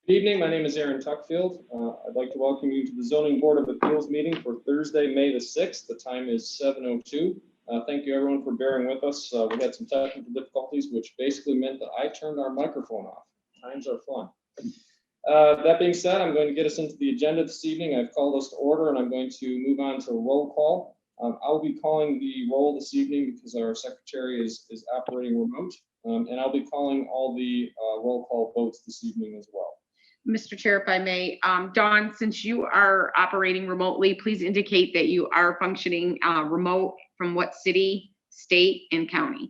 Good evening. My name is Aaron Tuckfield. I'd like to welcome you to the Zoning Board of Appeals meeting for Thursday, May the 6th. The time is 7:02. Thank you everyone for bearing with us. We had some technical difficulties, which basically meant that I turned our microphone off. Times are fun. That being said, I'm going to get us into the agenda this evening. I've called us to order and I'm going to move on to roll call. I'll be calling the roll this evening because our secretary is operating remote. And I'll be calling all the roll call votes this evening as well. Mr. Chair, if I may, Dawn, since you are operating remotely, please indicate that you are functioning remote from what city, state, and county.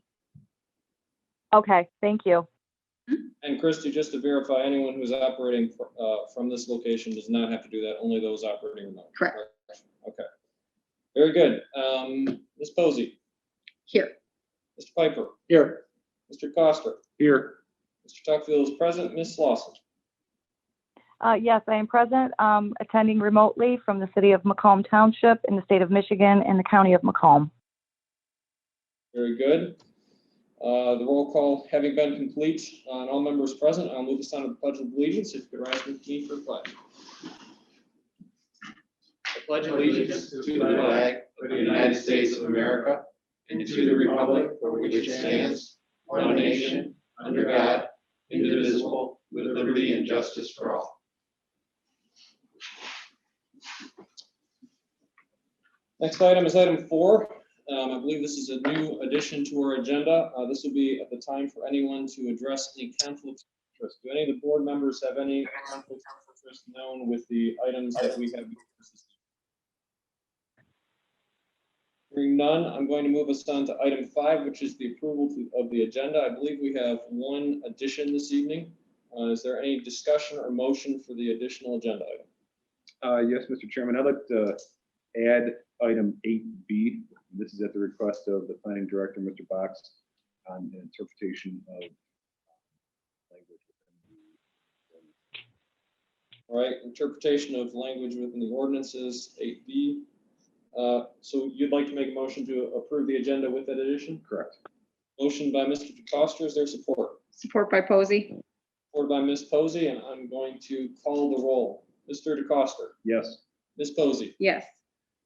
Okay, thank you. And Christy, just to verify, anyone who's operating from this location does not have to do that, only those operating remote. Correct. Okay, very good. Ms. Posey. Here. Mr. Piper. Here. Mr. Coster. Here. Mr. Tuckfield is present. Ms. Slauson. Yes, I am present, attending remotely from the city of Macomb Township in the state of Michigan and the county of Macomb. Very good. The roll call having been complete and all members present, I'll move us on to the Pledge of Allegiance. If you could rise with me for the pledge. I pledge allegiance to the flag of the United States of America and to the republic for which it stands, one nation, under God, indivisible, with liberty and justice for all. Next item is item 4. I believe this is a new addition to our agenda. This will be at the time for anyone to address any conflicts of interest. Do any of the board members have any conflicts of interest known with the items that we have? Hearing none, I'm going to move us on to item 5, which is the approval of the agenda. I believe we have one addition this evening. Is there any discussion or motion for the additional agenda item? Yes, Mr. Chairman, I'd like to add item 8B. This is at the request of the planning director, Mr. Box, on the interpretation of language. All right, interpretation of language within the ordinances, 8B. So you'd like to make a motion to approve the agenda with that addition? Correct. Motion by Mr. DeCoster. Is there support? Support by Posey. Support by Ms. Posey, and I'm going to call the roll. Mr. DeCoster. Yes. Ms. Posey. Yes.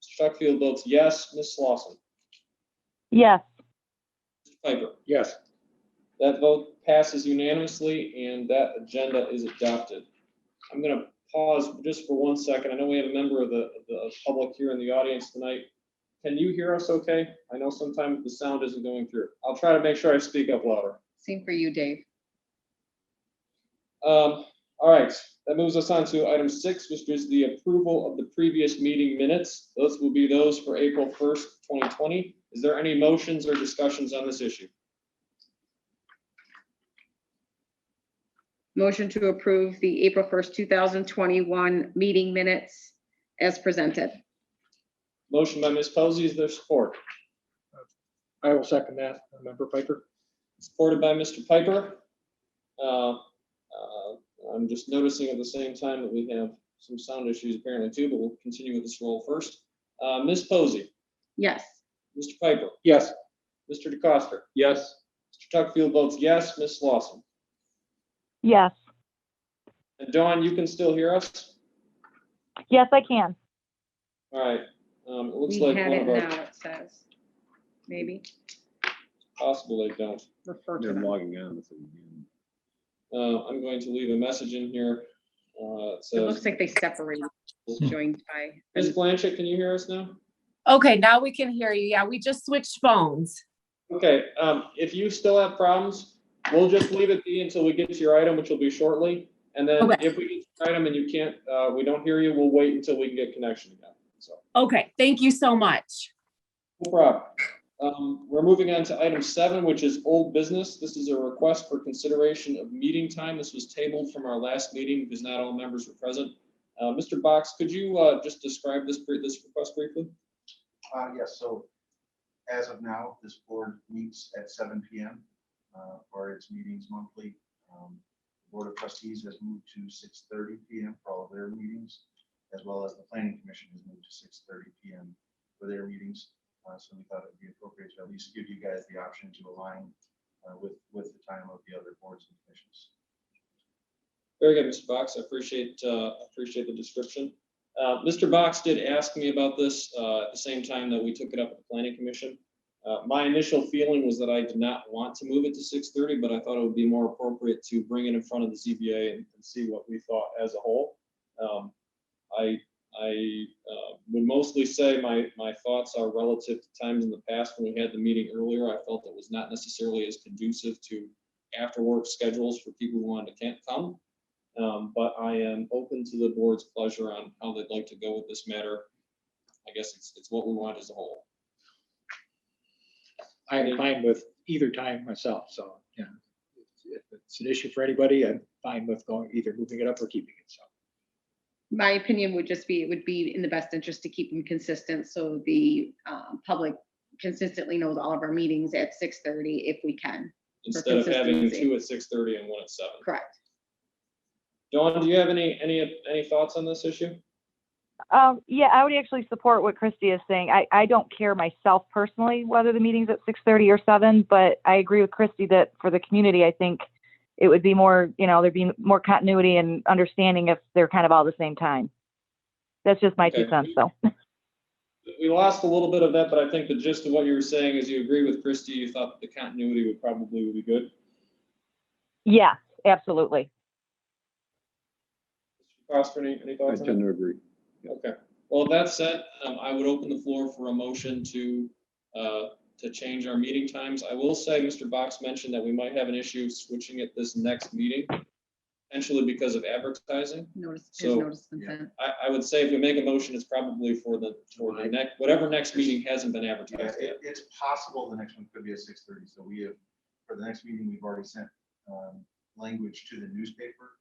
Mr. Tuckfield votes yes. Ms. Slauson. Yes. Mr. Piper. Yes. That vote passes unanimously, and that agenda is adopted. I'm going to pause just for 1 second. I know we have a member of the public here in the audience tonight. Can you hear us okay? I know sometimes the sound isn't going through. I'll try to make sure I speak up louder. Same for you, Dave. All right, that moves us on to item 6, which is the approval of the previous meeting minutes. Those will be those for April 1st, 2020. Is there any motions or discussions on this issue? Motion to approve the April 1st, 2021 meeting minutes as presented. Motion by Ms. Posey. Is there support? I will second that, Member Piper. Supported by Mr. Piper. I'm just noticing at the same time that we have some sound issues apparently too, but we'll continue with this roll first. Ms. Posey. Yes. Mr. Piper. Yes. Mr. DeCoster. Yes. Mr. Tuckfield votes yes. Ms. Slauson. Yes. And Dawn, you can still hear us? Yes, I can. All right. It looks We like had one it of our, now, it says. Maybe. possible they don't. Refer to They're them. logging on. I'm going to leave a message in here. It It says, looks like they separated, joined by. Ms. Blanchett, can you hear us now? Okay, now we can hear you. Yeah, we just switched phones. Okay, if you still have problems, we'll just leave it be until we get to your item, which will be shortly. And then Okay. if we get to your item and you can't, we don't hear you, we'll wait until we can get connection again. So, Okay, thank you so much. no problem. We're moving on to item 7, which is old business. This is a request for consideration of meeting time. This was tabled from our last meeting because not all members were present. Mr. Box, could you just describe this request briefly? Yes, so as of now, this board meets at 7 p.m. For its meetings monthly. The Board of Trustees has moved to 6:30 p.m. for all of their meetings, as well as the Planning Commission has moved to 6:30 p.m. for their meetings. So we thought it would be appropriate to at least give you guys the option to align with the time of the other boards and commissions. Very good, Mr. Box. I appreciate the description. Mr. Box did ask me about this at the same time that we took it up at the Planning Commission. My initial feeling was that I did not want to move it to 6:30, but I thought it would be more appropriate to bring it in front of the ZBA and see what we thought as a whole. I would mostly say my thoughts are relative to times in the past when we had the meeting earlier. I felt it was not necessarily as conducive to after work schedules for people who wanted to can't come. But I am open to the board's pleasure on how they'd like to go with this matter. I guess it's what we want as a whole. I'm fine with either time myself, so, yeah. If it's an issue for anybody, I'm fine with either moving it up or keeping it, so. My opinion would just be, it would be in the best interest to keep them consistent, so the public consistently knows all of our meetings at 6:30 if we can. Instead of having consistency. 2 at 6:30 and 1 at 7. Correct. Dawn, do you have any thoughts on this issue? Yeah, I would actually support what Christy is saying. I don't care myself personally whether the meeting's at 6:30 or 7, but I agree with Christy that for the community, I think it would be more, there'd be more continuity and understanding if they're kind of all the same time. That's just my 2 cents, though. We lost a little bit of that, but I think the gist of what you were saying is you agree with Christy. You thought that the continuity would probably be good. Yeah, absolutely. Mr. Foster, any I thoughts on tend that? to agree. Okay. Well, that said, I would open the floor for a motion to change our meeting times. I will say, Mr. Box mentioned that we might have an issue switching it this next meeting, potentially because of advertising. Notice, So, notice consent. I would say if we make a motion, it's probably for the next, whatever next meeting hasn't been Yeah, advertised yet. it's possible the next one could be at 6:30. So we have, for the next meeting, we've already sent language to the newspaper.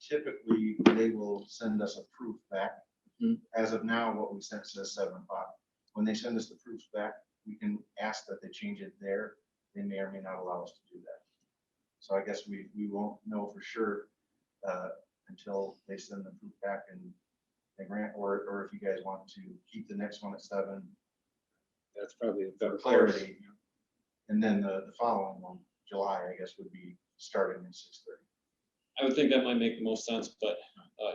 Typically, they will send us a proof back. As of now, what we sent says 7 o'clock. When they send us the proofs back, we can ask that they change it there. They may or may not allow us to do that. So I guess we won't know for sure until they send the proof back and they grant, or if you guys want to keep the next one at 7. That's probably a For better clarity. And then the following one, July, I guess, would be starting at 6:30. I would think that might make the most sense, but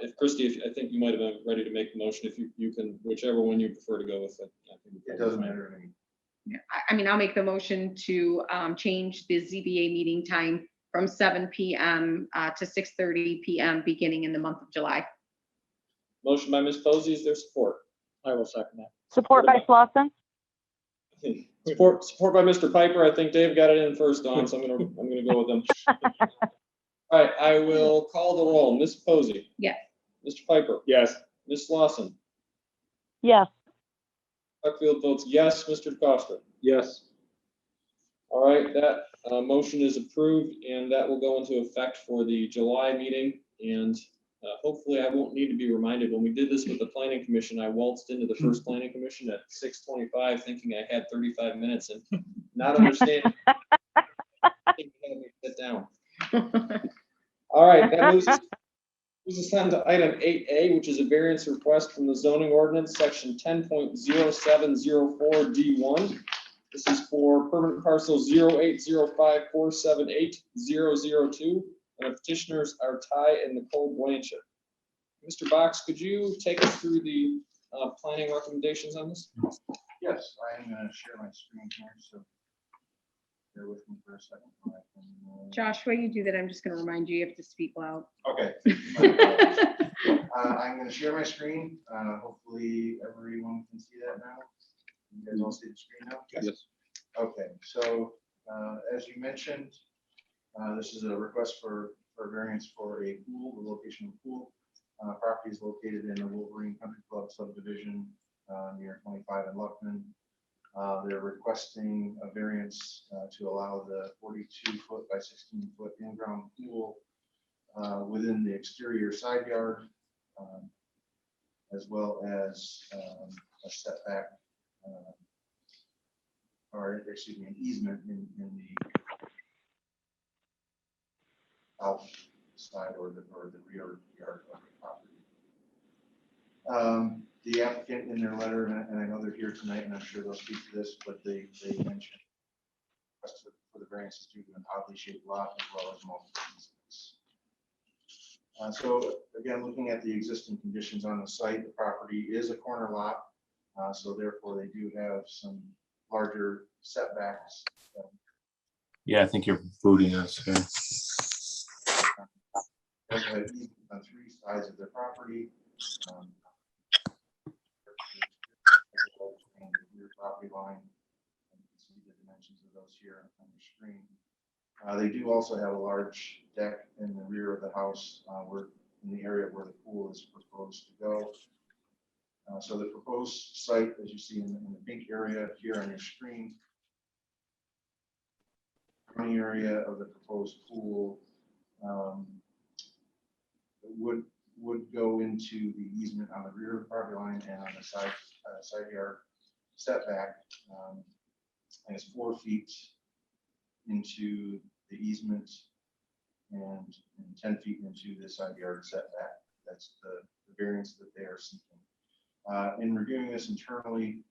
if Christie, I think you might have been ready to make the motion. If you can, whichever one you prefer to go with. I think It doesn't matter to me. Yeah, I mean, I'll make the motion to change the ZBA meeting time from 7 p.m. To 6:30 p.m. beginning in the month of July. Motion by Ms. Posey, is there support? I will second that. Support by Slauson? Support by Mr. Piper. I think Dave got it in first, Don, so I'm gonna go with him. All right, I will call the roll. Ms. Posey. Yes. Mr. Piper. Yes. Ms. Lawson. Yes. Tuckfield votes yes. Mr. Costa. Yes. All right, that motion is approved, and that will go into effect for the July meeting. And hopefully, I won't need to be reminded. When we did this with the Planning Commission, I waltzed into the first Planning Commission at 6:25, thinking I had 35 minutes, and not understanding. I think you had me sit down. All right, that moves us on to item 8A, which is a variance request from the zoning ordinance, section 10.0704 D1. This is for permanent parcel 08054780002, and the petitioners are Ty and Nicole Blanchett. Mr. Box, could you take us through the planning recommendations on this? Yes, I am going to share my screen here, so bear with me for a second. Josh, while you do that, I'm just going to remind you have to speak loud. Okay. I'm going to share my screen. Hopefully, everyone can see that now. You guys all see the screen now? Yes. Okay, so as you mentioned, this is a request for variance for a pool, the location of a pool. Property is located in the Wolverine Country Club subdivision near 25 and Luckman. They're requesting a variance to allow the 42-foot by 16-foot in-ground pool within the exterior side yard, as well as a setback, or excuse me, an easement in the outside or the rear yard of the property. The applicant in their letter, and I know they're here tonight, and I'm sure they'll speak to this, but they mentioned for the variances due to an oddly shaped lot as well as multiple easements. So again, looking at the existing conditions on the site, the property is a corner lot. So therefore they do have some larger setbacks. Yeah, I think you're booting us. Yeah. They also have easements on 3 sides of their property. And the rear property line. And you can see the dimensions of those here on your screen. They do also have a large deck in the rear of the house, where in the area where the pool is proposed to go. So the proposed site, as you see in the pink area here on your screen, the area of the proposed pool would go into the easement on the rear of the property line and on the side yard setback. And it's 4 feet into the easement and 10 feet into the side yard setback. That's the variance that they are seeking. In reviewing this internally,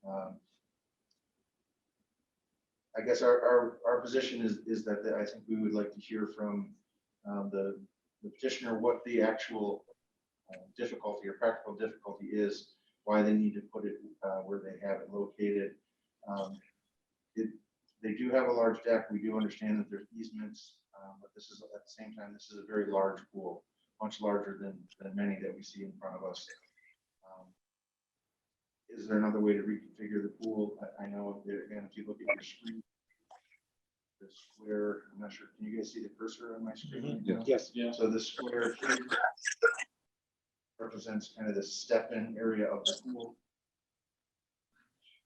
I guess our position is that I think we would like to hear from the petitioner what the actual difficulty or practical difficulty is, why they need to put it where they have it located. They do have a large deck. We do understand that there's easements, but this is at the same time, this is a very large pool, much larger than many that we see in front of us. Is there another way to reconfigure the pool? I know that, again, if you look at your screen, the square, I'm not sure, can you guys see the cursor on my screen? Yeah. Yes. Yeah. So the square here represents kind of the step-in area of the pool.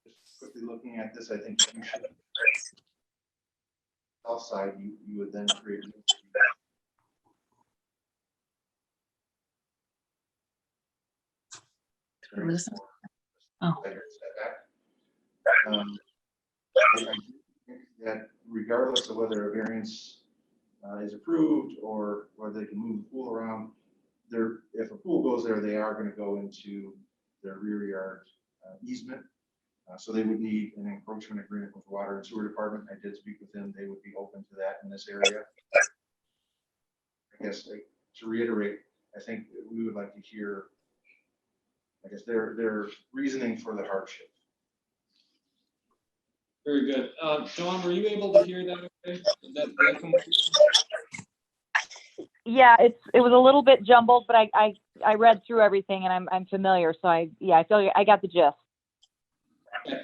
Just quickly looking at this, I think you should, south side, you would then create. Oh. I think that regardless of whether a variance is approved or whether they can move the pool around, if a pool goes there, they are going to go into their rear yard easement. So they would need an encroachment agreement with the Water and Sewer Department. I did speak with them. They would be open to that in this area. I guess to reiterate, I think that we would like to hear, I guess, their reasoning for the hardship. Very good. Dawn, were you able to hear that? Okay? That come Yeah, it was a little bit jumbled, but I read through everything and I'm familiar. So I feel I got the gist. Okay.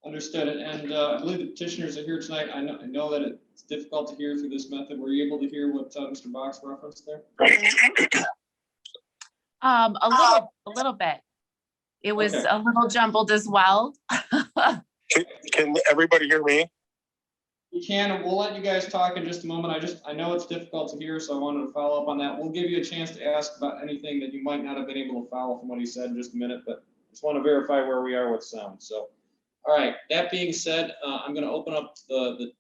Understood it. And I believe the petitioners are here tonight. I know that it's difficult to hear through this method. Were you able to hear what Mr. Box referenced there? A little bit. It was Okay. a little jumbled as well. Can everybody hear me? We can, and we'll let you guys talk in just a moment. I know it's difficult to hear, so I wanted to follow up on that. We'll give you a chance to ask about anything that you might not have been able to follow from what he said in just a minute, but just want to verify where we are with sound. So, all right, that being said, I'm going to open up the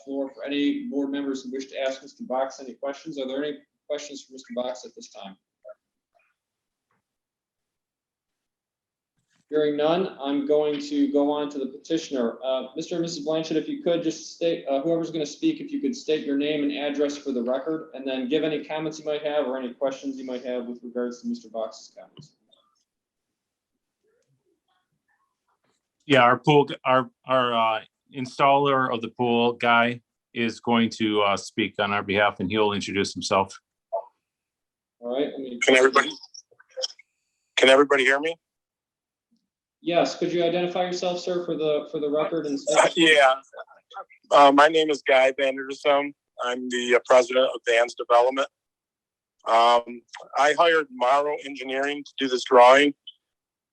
floor for any board members who wish to ask Mr. Box any questions. Are there any questions for Mr. Box at this time? Hearing none, I'm going to go on to the petitioner. Mr. and Mrs. Blanchett, if you could just state, whoever's going to speak, if you could state your name and address for the record, and then give any comments you might have or any questions you might have with regards to Mr. Box's comments. Yeah, our installer of the pool guy is going to speak on our behalf, and he'll introduce himself. All right. Can everybody hear me? Yes. Could you identify yourself, sir, for the record? And Yeah. My name is Guy Vandersum. I'm the president of Vans Development. I hired Morrow Engineering to do this drawing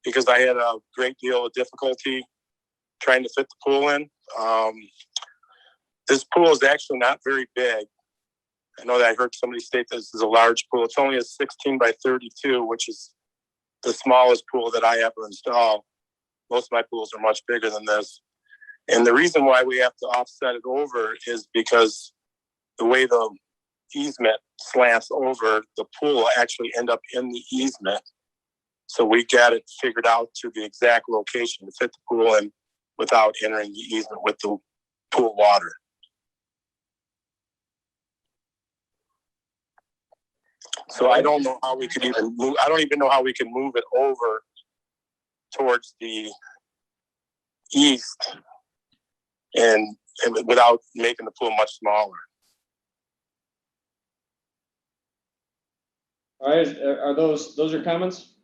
because I had a great deal of difficulty trying to fit the pool in. This pool is actually not very big. I know that I heard somebody state this is a large pool. It's only a 16 by 32, which is the smallest pool that I ever install. Most of my pools are much bigger than this. And the reason why we have to offset it over is because the way the easement slants over, the pool will actually end up in the easement. So we got it figured out to the exact location to fit the pool in without entering the easement with the pool water. So I don't know how we could even move, I don't even know how we can move it over towards the east and without making the pool much smaller. All right, are those your comments?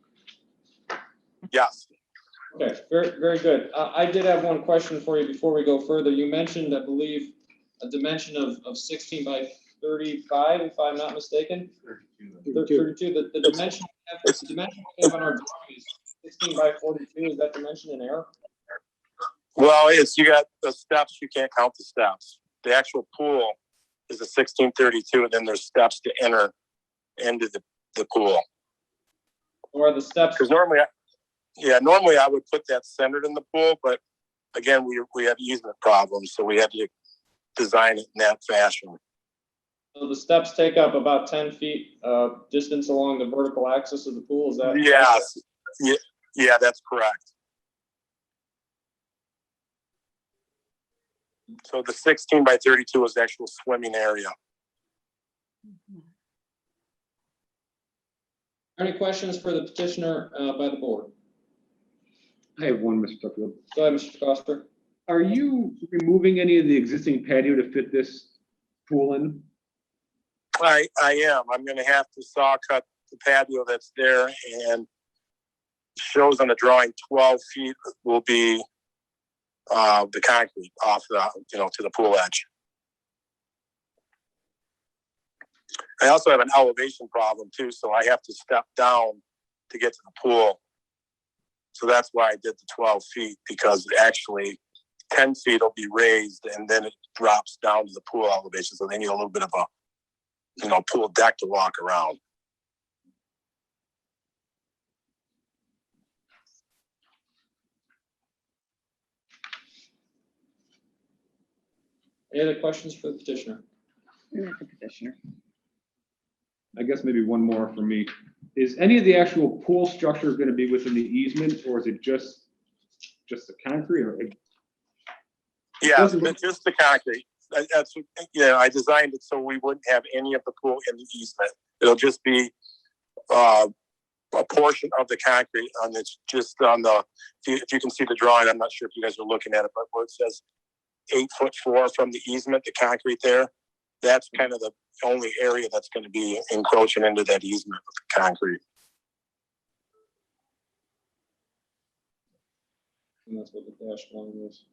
Yes. Okay, very, very good. I did have one question for you before we go further. You mentioned, I believe, a dimension of 16 by 35, if I'm not mistaken. 32. The dimension we have on our drawing is 16 by 42. Is that dimension in error? Well, you got the steps, you can't count the steps. The actual pool is a 1632, and then there's steps to enter into the pool. Or the steps? Because normally I would put that centered in the pool, but again, we have easement problems, so we had to design it in that fashion. So the steps take up about 10 feet distance along the vertical axis of the pool. Is that? Yes. Yeah, that's correct. So the 16 by 32 is the actual swimming area. Any questions for the petitioner by the board? I have one, Mr. Tuckfield. Go ahead, Mr. Coster. Are you removing any of the existing patio to fit this pool in? I am. I'm going to have to saw cut the patio that's there, and shows on the drawing 12 feet will be the concrete off the, to the pool edge. I also have an elevation problem too, so I have to step down to get to the pool. So that's why I did the 12 feet, because actually 10 feet will be raised and then it drops down to the pool elevation. So they need a little bit of a, pool deck to walk around. Any other questions for the petitioner? Not the petitioner. I guess maybe one more for me. Is any of the actual pool structure going to be within the easement, or is it just the concrete? Or Yeah, just the concrete. That's I designed it so we wouldn't have any of the pool in the easement. It'll just be a portion of the concrete on it's just on the. If you can see the drawing, I'm not sure if you guys are looking at it, but where it says 8'4" from the easement, the concrete there, that's kind of the only area that's going to be encroaching into that easement with the concrete. And that's what the dash line is.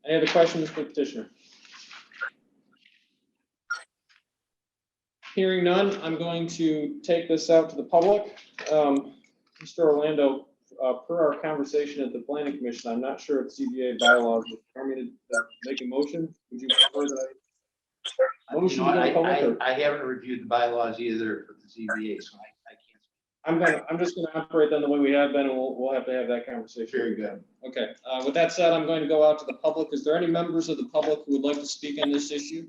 Any other questions for the petitioner? Hearing none, I'm going to take this out to the public. Mr. Orlando, per our conversation at the planning commission, I'm not sure if CBA bylaws require me to make a motion. Would you prefer that I motion to go to public? Or? I haven't reviewed the bylaws either for the ZBA, so I can't. I'm just going to operate them the way we have been, and we'll have to have that conversation. Very good. Okay. With that said, I'm going to go out to the public. Is there any members of the public who would like to speak on this issue?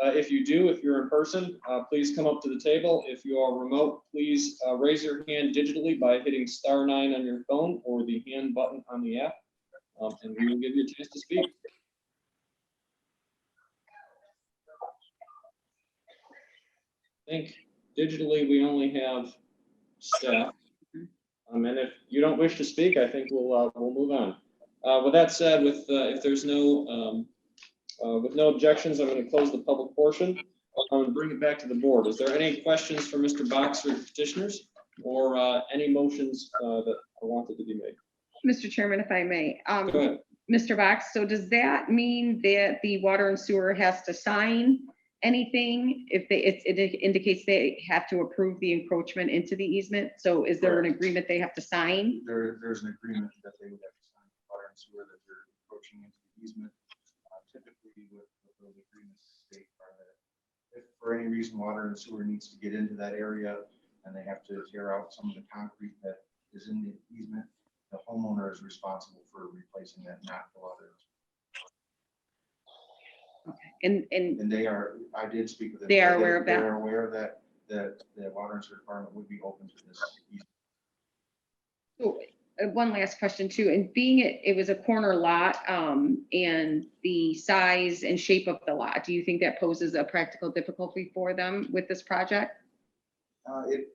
If you do, if you're in person, please come up to the table. If you are remote, please raise your hand digitally by hitting *9 on your phone or the hand button on the app, and we will give you a chance to speak. I think digitally we only have staff. And if you don't wish to speak, I think we'll move on. With that said, if there's no with no objections, I'm going to close the public portion. I'm going to bring it back to the board. Is there any questions for Mr. Box or petitioners, or any motions that are wanted to be made? Mr. Chairman, if I may. Go ahead. Mr. Box, so does that mean that the water and sewer has to sign anything if it indicates they have to approve the encroachment into the easement? So is there an agreement they have to sign? There's an agreement that they would have to sign, water and sewer, that they're encroaching into the easement. Typically, what those agreements state are that if for any reason water and sewer needs to get into that area and they have to tear out some of the concrete that is in the easement, the homeowner is responsible for replacing that, not the water. Okay. And they are, I did speak with them. They are aware of that? They're aware that the water and sewer department would be open to this easement. so One last question too, and being it was a corner lot, and the size and shape of the lot, do you think that poses a practical difficulty for them with this project? It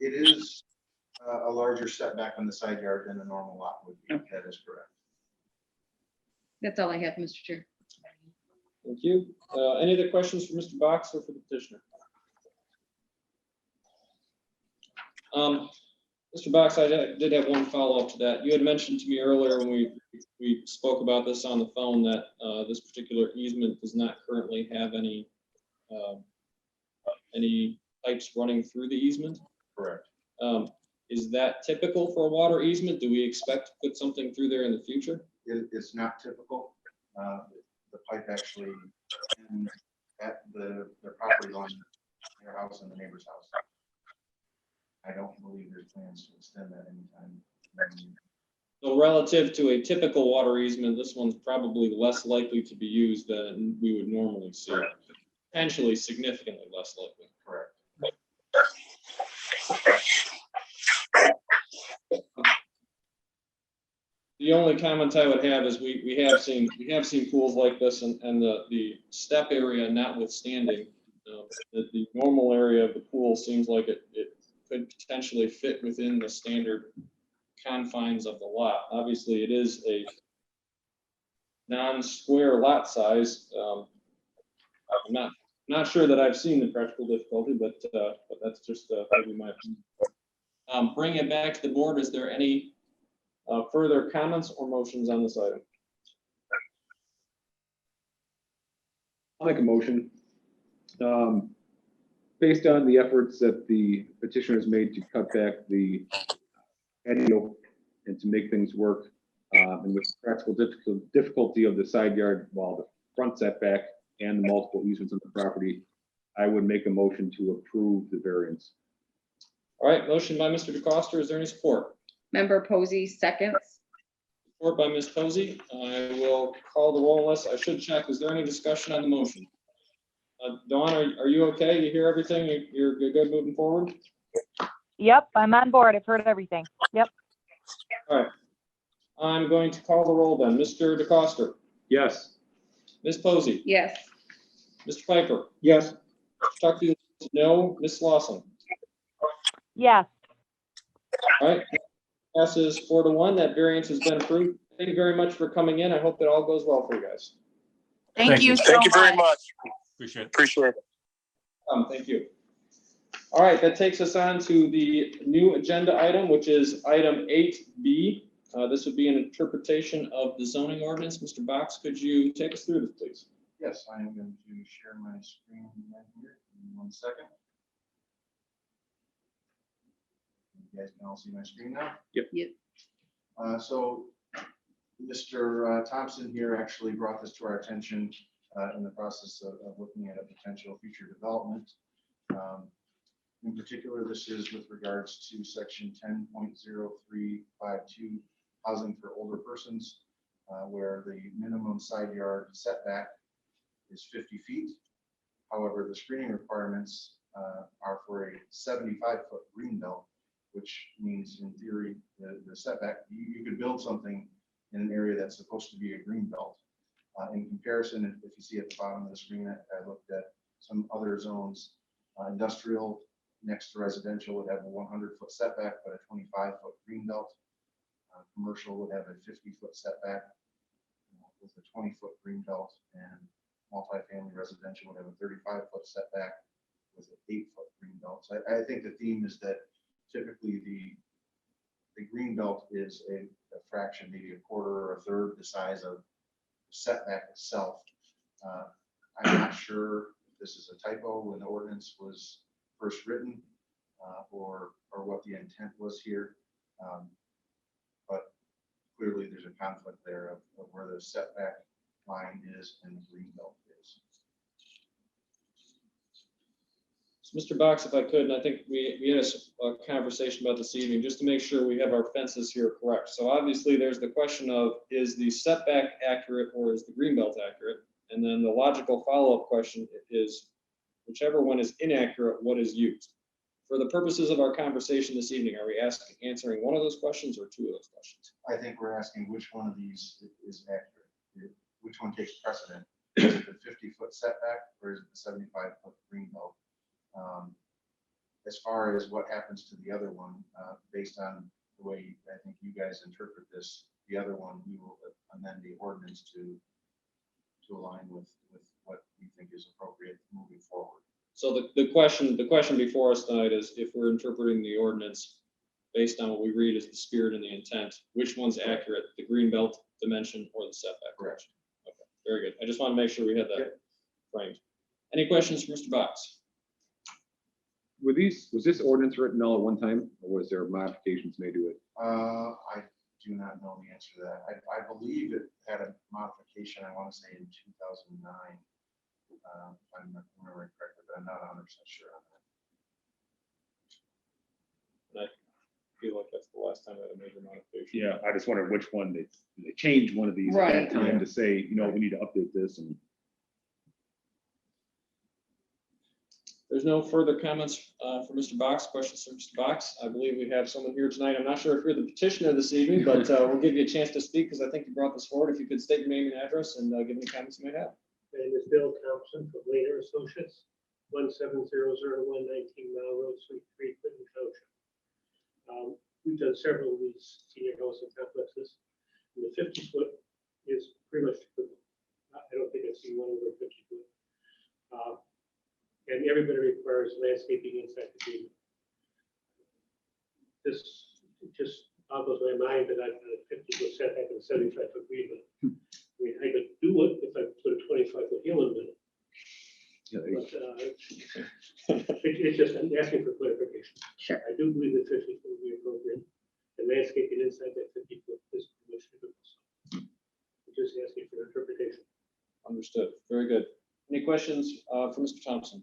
is a larger setback on the side yard than a normal lot would be. Okay. That is correct. That's all I have, Mr. Chair. Thank you. Any other questions for Mr. Box or for the petitioner? Mr. Box, I did have one follow-up to that. You had mentioned to me earlier when we spoke about this on the phone that this particular easement does not currently have any pipes running through the easement. Correct. Is that typical for a water easement? Do we expect to put something through there in the future? It's not typical. The pipe actually ends at the property line, their house and the neighbor's house. I don't believe there's plans to extend that anytime. So relative to a typical water easement, this one's probably less likely to be used than we would normally see. Correct. Potentially significantly less likely. Correct. The only comment I would have is we have seen pools like this and the step area notwithstanding, the normal area of the pool seems like it could potentially fit within the standard confines of the lot. Obviously, it is a non-square lot size. I'm not sure that I've seen the practical difficulty, but that's just maybe my opinion. Bring it back to the board. Is there any further comments or motions on this item? I'll make a motion. Based on the efforts that the petitioner has made to cut back the patio and to make things work, and with the practical difficulty of the side yard, while the front setback and the multiple easements on the property, I would make a motion to approve the variance. All right, motion by Mr. DeCoster. Is there any support? Member Posey, seconds. Support by Ms. Posey. I will call the roll list. I should check. Is there any discussion on the motion? Dawn, are you okay? You hear everything? You're good moving forward? Yep, I'm on board. I've heard everything. Yep. All right. I'm going to call the roll then. Mr. DeCoster, Yes. Ms. Posey, Yes. Mr. Piper, Yes. Chucky, no, Ms. Lawson. Yes. All right. Passes 4-1. That variance has been approved. Thank you very much for coming in. I hope that all goes well for you guys. Thank you so Thank you very much. much. Appreciate it. Appreciate it. Thank you. All right, that takes us on to the new agenda item, which is item 8B. This would be an interpretation of the zoning ordinance. Mr. Box, could you take us through this, please? Yes, I am going to share my screen right here in 1 second. You guys can all see my screen now? Yep. Yep. So Mr. Thompson here actually brought this to our attention in the process of looking at a potential future development. In particular, this is with regards to section 10.0352, housing for older persons, where the minimum side yard setback is 50 feet. However, the screening requirements are for a 75-foot green belt, which means in theory, the setback, you could build something in an area that's supposed to be a green belt. In comparison, if you see at the bottom of the screen, I looked at some other zones. Industrial next to residential would have a 100-foot setback, but a 25-foot green belt. Commercial would have a 50-foot setback with a 20-foot green belt, and multifamily residential would have a 35-foot setback with an 8-foot green belt. So I think the theme is that typically the green belt is a fraction, maybe a quarter or a third the size of setback itself. I'm not sure if this is a typo when the ordinance was first written or what the intent was here. But clearly there's a conflict there of where the setback line is and the green belt is. So Mr. Box, if I could, and I think we had a conversation about this evening, just to make sure we have our fences here correct. So obviously there's the question of, is the setback accurate or is the green belt accurate? And then the logical follow-up question is, whichever one is inaccurate, what is used? For the purposes of our conversation this evening, are we answering one of those questions or two of those questions? I think we're asking which one of these is accurate. Which one takes precedent? Is it the 50-foot setback or is it the 75-foot green belt? As far as what happens to the other one, based on the way I think you guys interpret this, the other one, we will amend the ordinance to align with what we think is appropriate moving forward. So the question before us tonight is if we're interpreting the ordinance based on what we read as the spirit and the intent, which one's accurate, the green belt dimension or the setback? Correct. Okay, very good. I just want to make sure we had that framed. Any questions for Mr. Box? Was this ordinance written all at one time, or was there modifications made to it? I do not know the answer to that. I believe it had a modification, I want to say in 2009. If I'm remembering correctly, but I'm not 100% sure on that. And I feel like that's the last time I had a major modification. Yeah, I just wondered which one they changed one of these at Right. that time to say, you know, we need to update this and. There's no further comments for Mr. Box. Questions for Mr. Box? I believe we have someone here tonight. I'm not sure if you're the petitioner this evening, but we'll give you a chance to speak because I think you brought this forward. If you could state your name and address and give any comments you may have. My name is Bill Thompson from Later Associates, 17001 19 Mile Road, Suite 3, Clinton Township. We've done several of these senior housing complexes. And the 50-foot is pretty much equivalent. I don't think I've seen one over 50-foot. And everybody requires landscaping inside the green. This just boggles my mind that I've got a 50-foot setback and a 75-foot green. I mean, I could do it if I put a 25-foot hill in the middle. But it's just, I'm asking for clarification. Sure. I do believe that 50 foot would be appropriate. And landscaping inside that 50 foot is pretty much typical. I'm just asking for interpretation. Understood. Very good. Any questions for Mr. Thompson?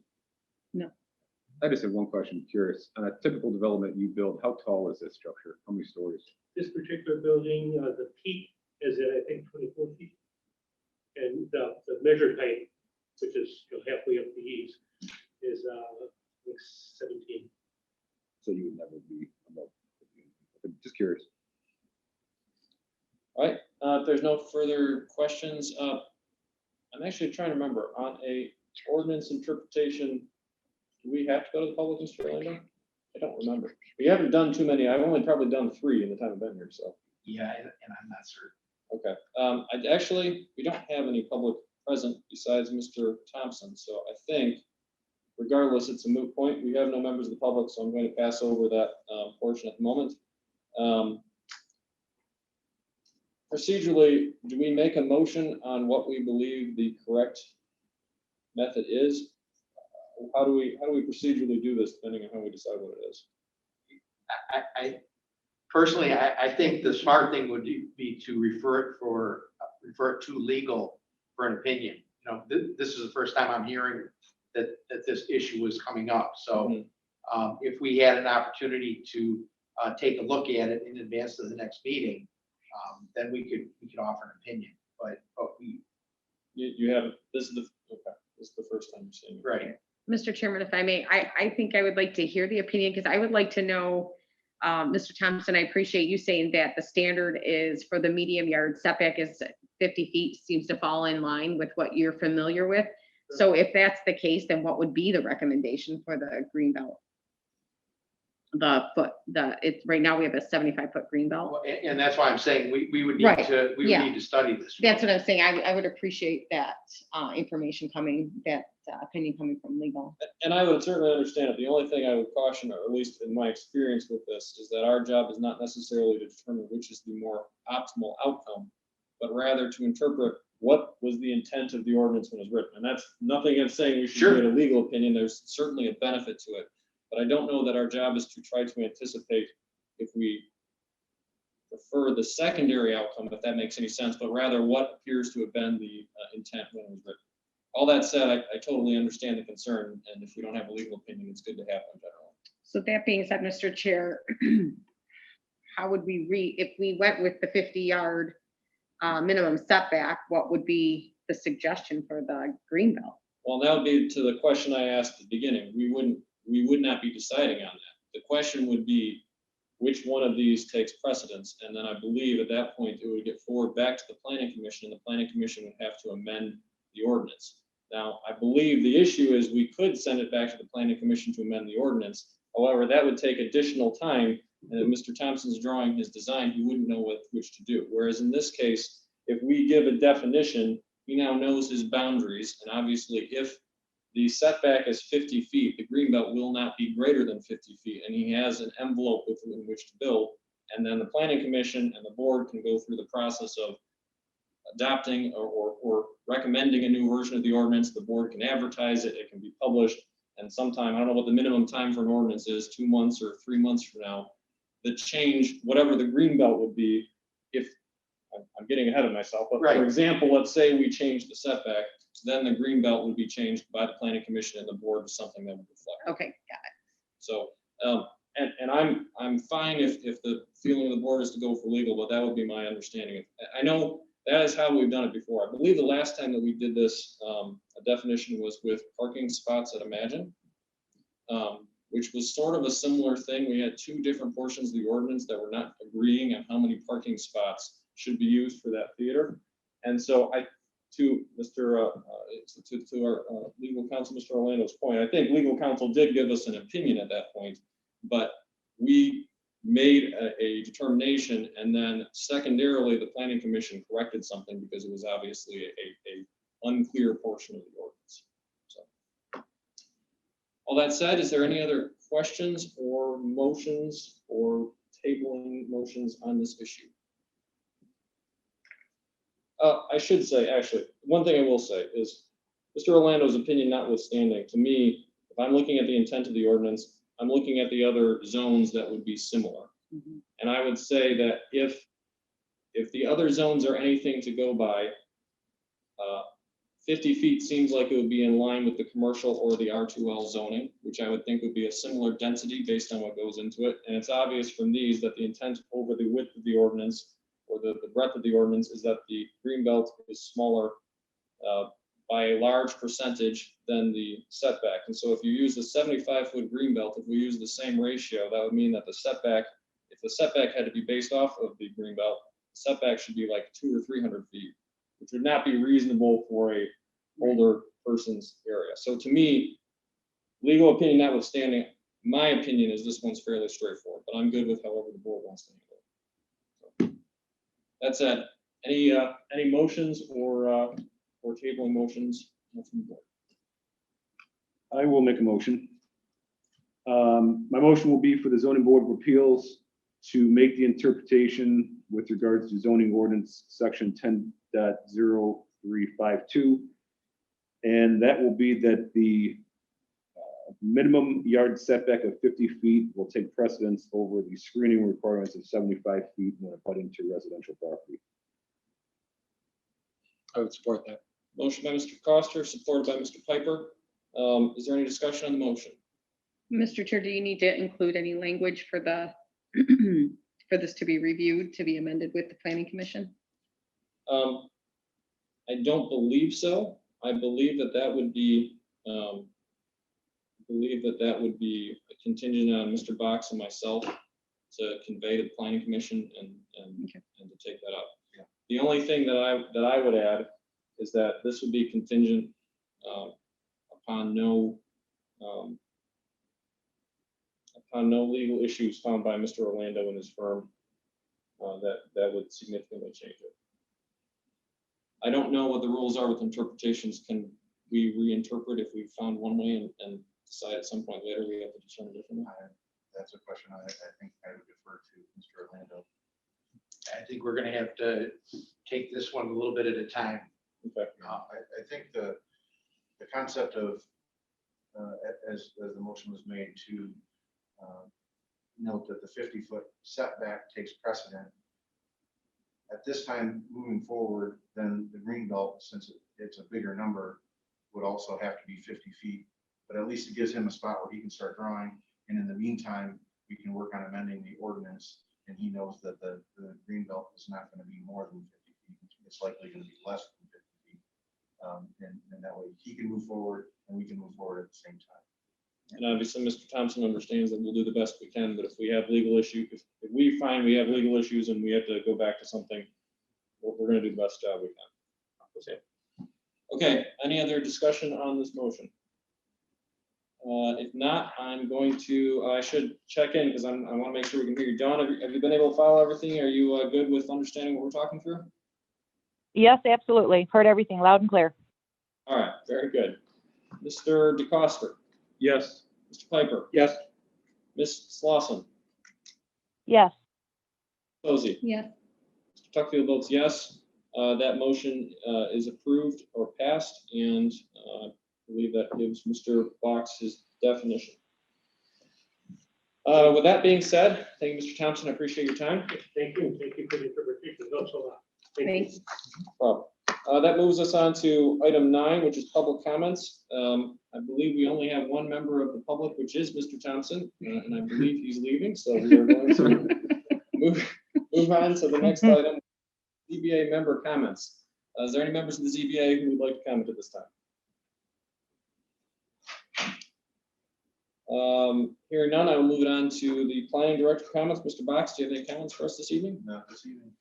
I just have one question, curious. On a typical development you build, how tall is this structure? How many stories? This particular building, the peak is at, I think, 24 feet. And the measured height, which is halfway up the eaves, is I think 17. So you would never be above. Just curious. All right. If there's no further questions, I'm actually trying to remember on a ordinance interpretation. Do we have to go to the public, Mr. Orlando? I don't remember. We haven't done too many. I've only probably done 3 in the time I've been here. So. Yeah, and I'm not certain. Okay. We don't have any public present besides Mr. Thompson. So I think, regardless, it's a moot point. We have no members of the public, so I'm going to pass over that portion at the moment. Procedurally, do we make a motion on what we believe the correct method is? How do we procedurally do this, depending on how we decide what it is? I personally, I think the smart thing would be to refer it to legal for an opinion. You know, this is the first time I'm hearing that this issue is coming up. So if we had an opportunity to take a look at it in advance of the next meeting, then we could offer an opinion. But you haven't. This is the first time you're saying it. Right. Mr. Chairman, if I may, I think I would like to hear the opinion because I would like to know, Mr. Thompson, I appreciate you saying that the standard is for the medium yard setback is 50 feet, seems to fall in line with what you're familiar with. So if that's the case, then what would be the recommendation for the green belt? Right now we have a 75-foot green belt. Well, and that's why I'm saying we would need Right. to need to study this. That's what I'm saying. I would appreciate that information opinion coming from legal. And I would certainly understand it. The only thing I would caution, or at least in my experience with this, is that our job is not necessarily to determine which is the more optimal outcome, but rather to interpret what was the intent of the ordinance when it was written. And that's nothing against saying we should get a legal opinion. There's certainly a benefit to it. But I don't know that our job is to try to anticipate if we prefer the secondary outcome, if that makes any sense, but rather what appears to have been the intent when it was written. All that said, I totally understand the concern, and if we don't have a legal opinion, it's good to have one generally. So that being said, Mr. Chair, how would we if we went with the 50-yard minimum setback, what would be the suggestion for the green belt? Well, that would be to the question I asked at the beginning. We wouldn't we would not be deciding on that. The question would be which one of these takes precedence, and then I believe at that point it would get forward back to the planning commission, and the planning commission would have to amend the ordinance. Now, I believe the issue is we could send it back to the planning commission to amend the ordinance. However, that would take additional time, and if Mr. Thompson's drawing his design, he wouldn't know which to do. Whereas in this case, if we give a definition, he now knows his boundaries, and obviously if the setback is 50 feet, the greenbelt will not be greater than 50 feet, and he has an envelope within which to build. And then the planning commission and the board can go through the process of adopting or recommending a new version of the ordinance. The board can advertise it, it can be published, and sometime, I don't know what the minimum time for an ordinance is, 2 months or 3 months from now, the change, whatever the greenbelt would be, if, I'm getting ahead of myself, but Right. for example, let's say we change the setback, then the greenbelt would be changed by the planning commission and the board to something that would reflect. Okay, got it. So, and I'm fine if the feeling of the board is to go for legal, but that would be my understanding. I know that is how we've done it before. I believe the last time that we did this, a definition was with parking spots at Imagine, which was sort of a similar thing. We had two different portions of the ordinance that were not agreeing on how many parking spots should be used for that theater. And so to our legal counsel, Mr. Orlando's point, I think legal counsel did give us an opinion at that point, but we made a determination, and then secondarily, the planning commission corrected something because it was obviously a unclear portion of the ordinance. So, all that said, is there any other questions or motions or tabling motions on this issue? I should say, actually, one thing I will say is, Mr. Orlando's opinion notwithstanding, to me, if I'm looking at the intent of the ordinance, I'm looking at the other zones that would be similar. And I would say that if the other zones are anything to go by, 50 feet seems like it would be in line with the commercial or the R2L zoning, which I would think would be a similar density based on what goes into it. And it's obvious from these that the intent over the width of the ordinance or the breadth of the ordinance is that the greenbelt is smaller by a large percentage than the setback. And so if you use the 75-foot greenbelt, if we use the same ratio, that would mean that the setback, if the setback had to be based off of the greenbelt, the setback should be like 200 or 300 feet, which would not be reasonable for a older person's area. So to me, legal opinion notwithstanding, my opinion is this one's fairly straightforward, but I'm good with however the board wants to handle it. So, that said, any motions or tabling motions from the board? I will make a motion. My motion will be for the zoning board of appeals to make the interpretation with regards to zoning ordinance section 10.0352. And that will be that the minimum yard setback of 50 feet will take precedence over the screening requirements of 75 feet when abutting to residential property. I would support that. Motion by Mr. Coster, supported by Mr. Piper. Is there any discussion on the motion? Mr. Chair, do you need to include any language for the, for this to be reviewed, to be amended with the planning commission? I don't believe so. I believe that would be, contingent on Mr. Box and myself to convey to the planning commission and to take that up. Yeah. The only thing that I would add is that this would be contingent upon no legal issues found by Mr. Orlando and his firm that would significantly change it. I don't know what the rules are with interpretations. Can we reinterpret if we found one way and decide at some point later we have to determine differently? That's a question I think I would defer to Mr. Orlando. I think we're gonna have to take this one a little bit at a time. Okay. I think the concept of, as the motion was made, to note that the 50-foot setback takes precedent. At this time, moving forward, then the green belt, since it's a bigger number, would also have to be 50 feet. But at least it gives him a spot where he can start drawing. And in the meantime, we can work on amending the ordinance. And he knows that the green belt is not going to be more than 50 feet. It's likely going to be less than 50 feet. And that way he can move forward and we can move forward at the same time. And obviously, Mr. Thompson understands that we'll do the best we can, but if we have legal issues, if we find we have legal issues and we have to go back to something, we're gonna do the best job we can. Okay, any other discussion on this motion? If not, I'm going to, I should check in because I want to make sure we can hear you. Dawn, have you been able to follow everything? Are you good with understanding what we're talking through? Yes, absolutely. Heard everything loud and clear. All right, very good. Mr. DeCoster, Yes. Mr. Piper, Yes. Ms. Slauson, Yes. Posey, Yes. Mr. Tuckfield votes yes. That motion is approved or passed, and I believe that gives Mr. Box his definition. With that being said, thank you, Mr. Thompson. I appreciate your time. Thank you. Thank you for the interpretation. It helps a lot. Thank you. Thanks. Problem. That moves us on to item 9, which is public comments. I believe we only have one member of the public, which is Mr. Thompson, and I believe he's leaving, so we are going to move on to the next item, Cba member comments. Is there any members of the ZBA who would like to comment at this time? Hearing none, I will move it on to the planning director comments. Mr. Box, do you have any comments for us this evening? Not this evening.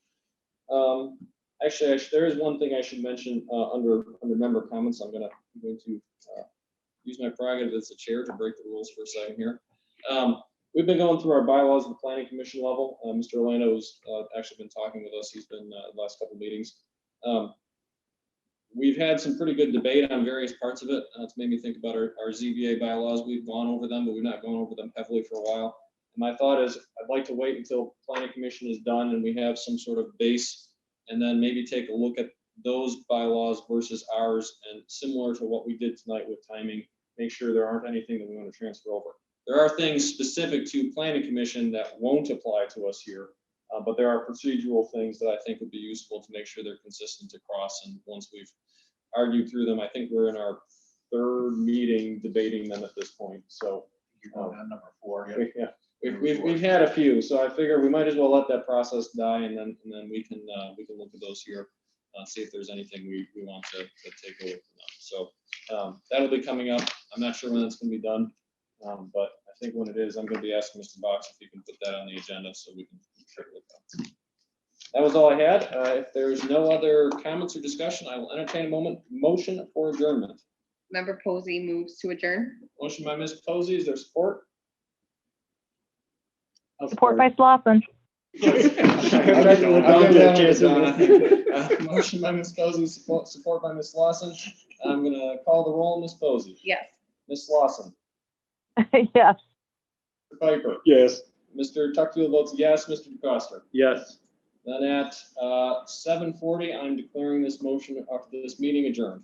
Actually, there is one thing I should mention under member comments. I'm going to use my prerogative as the chair to break the rules for a second here. We've been going through our bylaws at the planning commission level. Mr. Orlando has actually been talking with us. He's been the last couple of meetings. We've had some pretty good debate on various parts of it. It's made me think about our ZBA bylaws. We've gone over them, but we've not gone over them heavily for a while. And my thought is I'd like to wait until planning commission is done and we have some sort of base, and then maybe take a look at those bylaws versus ours, and similar to what we did tonight with timing, make sure there aren't anything that we want to transfer over. There are things specific to planning commission that won't apply to us here, but there are procedural things that I think would be useful to make sure they're consistent across. And once we've argued through them, I think we're in our 3rd meeting debating them at this point. So You're going on number 4. yeah, we've had a few, so I figure we might as well let that process die, and then we can look at those here, see if there's anything we want to take away from them. So that'll be coming up. I'm not sure when that's going to be done, but I think when it is, I'm going to be asking Mr. Box if he can put that on the agenda so we can check it out. That was all I had. If there's no other comments or discussion, I will entertain a motion for adjournment. Member Posey moves to adjourn. Motion by Ms. Posey. Is there support? Support by Slauson. Motion by Ms. Posey, support by Ms. Lawson. I'm gonna call the roll. Ms. Posey. Yes. Ms. Lawson. Yes. Mr. Piper. Yes. Mr. Tuckfield votes yes. Mr. DeCoster. Yes. Then at 7:40, I'm declaring this motion after this meeting adjourned.